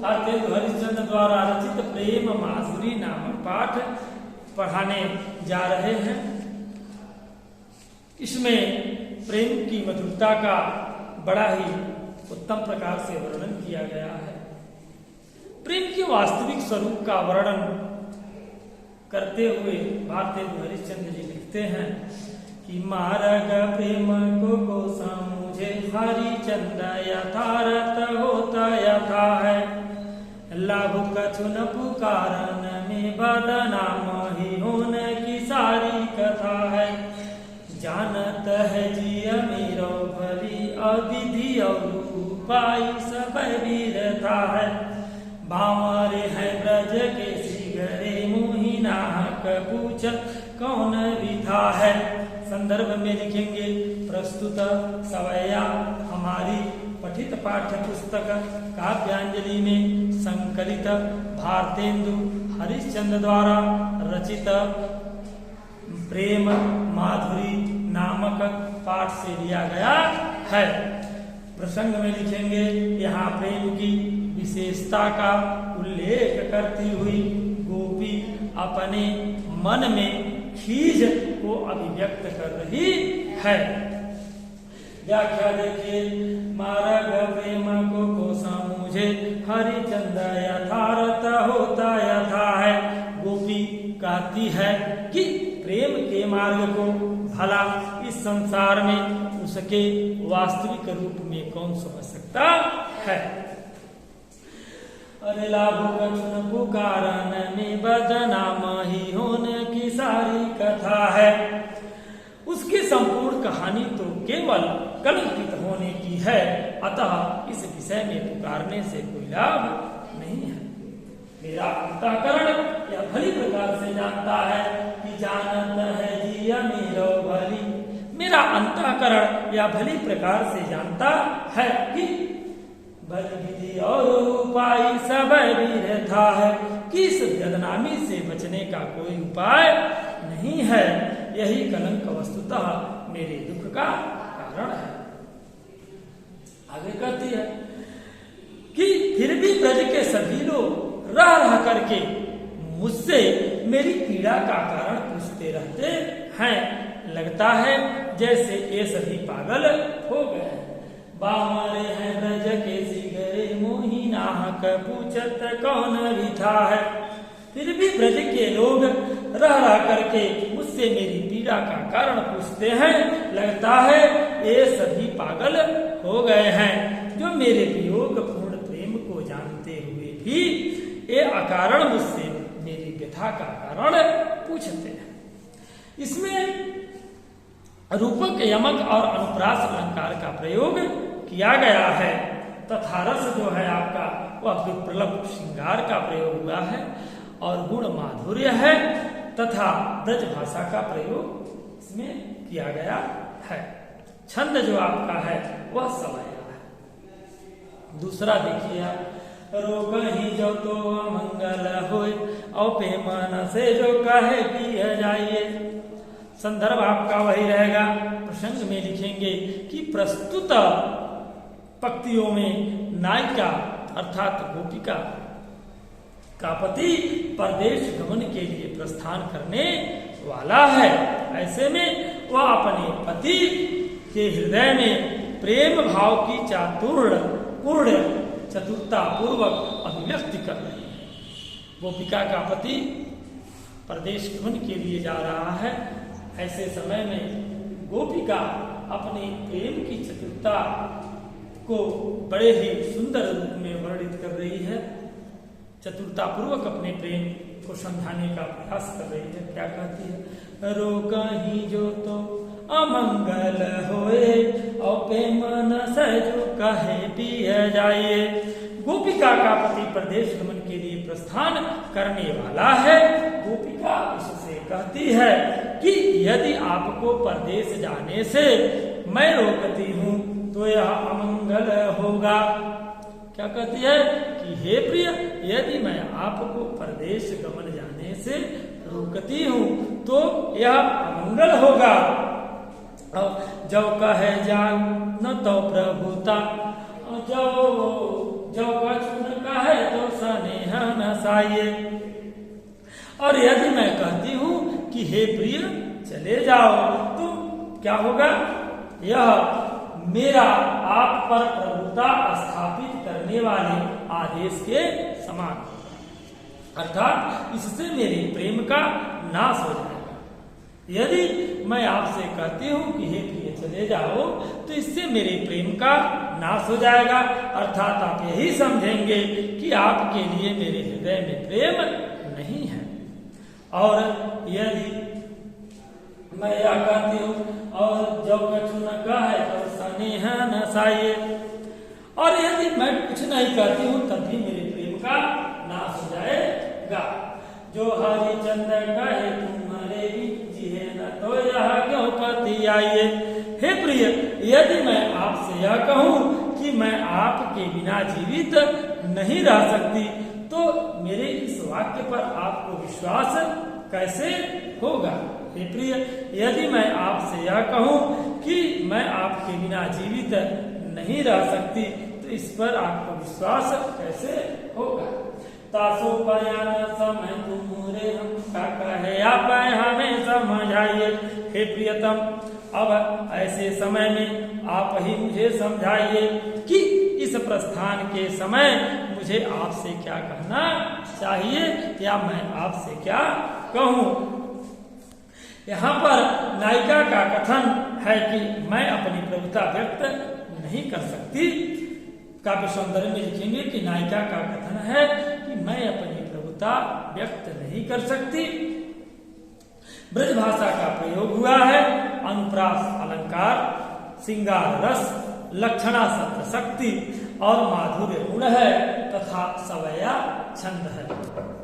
भारतेंदु हरिश्चंद्र द्वारा रचित प्रेम माधुरी नामक पाठ पढ़ाने जा रहे हैं। इसमें प्रेम की मधुरता का बड़ा ही उत्तम प्रकार से वर्णन किया गया है। प्रेम के वास्तविक स्वरूप का वर्णन करते हुए भारतेंदु हरिश्चंद्र जी लिखते हैं कि मार्ग प्रेम को कोसा मुझे हरिचंद्र यथारथ होता यथा है, लाभ कछु न पुकारन में बदनाम ही होने की सारी कथा है। जानत है जिय मेरो भली अविधि और उपाय सब वीरता है, बावरे है ब्रज के सिगरे मोहिना पूछ कौन विधा है। संदर्भ में लिखेंगे प्रस्तुत सवैया हमारी पठित पाठ्य पुस्तक काव्यांजलि में संकलित भारतेंदु हरिश्चंद्र द्वारा रचित प्रेम माधुरी नामक पाठ से लिया गया है। प्रसंग में लिखेंगे यहाँ प्रेम की विशेषता का उल्लेख करती हुई गोपी अपने मन में खीज को अभिव्यक्त कर रही है। व्याख्या देखिए, मार्ग प्रेम को कोसा मुझे हरिचंद्र यथारथ होता यथा है। गोपी कहती है कि प्रेम के मार्ग को भला इस संसार में उसके वास्तविक रूप में कौन समझ सकता है। अरे लाभ कछु पुकारन में बदनाम ही होने की सारी कथा है। उसकी संपूर्ण कहानी तो केवल कलंकित होने की है, अतः इस विषय में पुकारने से कोई लाभ नहीं है। मेरा अंतःकरण यह भली प्रकार से जानता है कि जानत है जिय मेरो भली। मेरा अंतःकरण यह भली प्रकार से जानता है कि बल विधि और उपाय सब वीरता है, कि इस बदनामी से बचने का कोई उपाय नहीं है। यही कलंक वस्तुतः मेरे दुख का कारण है। आगे कहती है कि फिर भी ब्रज के सभी लोग रह रह करके मुझसे मेरी पीड़ा का कारण पूछते रहते हैं। लगता है जैसे ये सभी पागल हो गए। बावरे हैं ब्रज के सिगरे मोहिना पूछत कौन विधा है। फिर भी ब्रज के लोग रह रह करके मुझसे मेरी पीड़ा का कारण पूछते हैं। लगता है ये सभी पागल हो गए हैं, जो मेरे वियोग पूर्ण प्रेम को जानते हुए भी ये अकारण मुझसे मेरी व्यथा का कारण पूछते हैं। इसमें रूपक, यमक और अनुप्रास अलंकार का प्रयोग किया गया है तथा रस जो है आपका वह विप्रलभ श्रृंगार का प्रयोग हुआ है और गुण माधुर्य है तथा ब्रज भाषा का प्रयोग इसमें किया गया है। छंद जो आपका है वह सवैया है। दूसरा देखिए आप, रोग ही जो तो अमंगल होए और पेमन से जो कहे पिया जाइए। संदर्भ आपका वही रहेगा। प्रसंग में लिखेंगे कि प्रस्तुत पंक्तियों में नायिका अर्थात गोपिका का पति परदेश गमन के लिए प्रस्थान करने वाला है। ऐसे में वह अपने पति के हृदय में प्रेम भाव की पूर्ण चतुरता पूर्वक अभिव्यक्ति कर रही है। गोपिका का पति परदेश गमन के लिए जा रहा है। ऐसे समय में गोपिका अपने प्रेम की चतुरता को बड़े ही सुंदर रूप में वर्णित कर रही है। चतुरता पूर्वक अपने प्रेम को समझाने का प्रयास कर रही है। क्या कहती है, रोका ही जो तो अमंगल होए और प्रेम न सहजो कहे पिया जाइए। गोपिका का पति प्रदेश गमन के लिए प्रस्थान करने वाला है। गोपिका उससे कहती है कि यदि आपको परदेश जाने से मैं रोकती हूँ तो यह अमंगल होगा। क्या कहती है कि हे प्रिय, यदि मैं आपको परदेश गमन जाने से रोकती हूँ तो यह अमंगल होगा। जो कहे जाओ न तो प्रभुता, जो कछु न कहे तो स्नेह न साये। और यदि मैं कहती हूँ कि हे प्रिय चले जाओ, तो क्या होगा? यह मेरा आप पर प्रभुता स्थापित करने वाले आदेश के समान, अर्थात इससे मेरे प्रेम का नाश हो जाएगा। यदि मैं आपसे कहती हूँ कि हे प्रिय चले जाओ, तो इससे मेरे प्रेम का नाश हो जाएगा, अर्थात आप यही समझेंगे कि आपके लिए मेरे हृदय में प्रेम नहीं है। और यदि मैं यह कहती हूँ और जो कछु न कहे तो स्नेह न साये, और यदि मैं कुछ नहीं कहती हूँ तब भी मेरे प्रेम का नाश हो जाएगा। जो हरिचंद्र कहे तुम्हारे जिहे न तो यह क्यों कहती आइए। हे प्रिय, यदि मैं आपसे यह कहूँ कि मैं आपके बिना जीवित नहीं रह सकती, तो मेरे इस वाक्य पर आपको विश्वास कैसे होगा? हे प्रिय, यदि मैं आपसे यह कहूँ कि मैं आपके बिना जीवित नहीं रह सकती, तो इस पर आपको विश्वास कैसे होगा? तासो पयान समय तुम्हारे हम का कहे आप हमें समझाइए। हे प्रियतम, अब ऐसे समय में आप ही मुझे समझाइए कि इस प्रस्थान के समय मुझे आपसे क्या कहना चाहिए या मैं आपसे क्या कहूँ। यहाँ पर नायिका का कथन है कि मैं अपनी प्रभुता व्यक्त नहीं कर सकती। काव्य सौंदर्य में लिखेंगे कि नायिका का कथन है कि मैं अपनी प्रभुता व्यक्त नहीं कर सकती। ब्रज भाषा का प्रयोग हुआ है, अनुप्रास अलंकार, श्रृंगार रस, लक्षणा सत्र शक्ति और माधुर्य गुण है तथा सवया छंद है।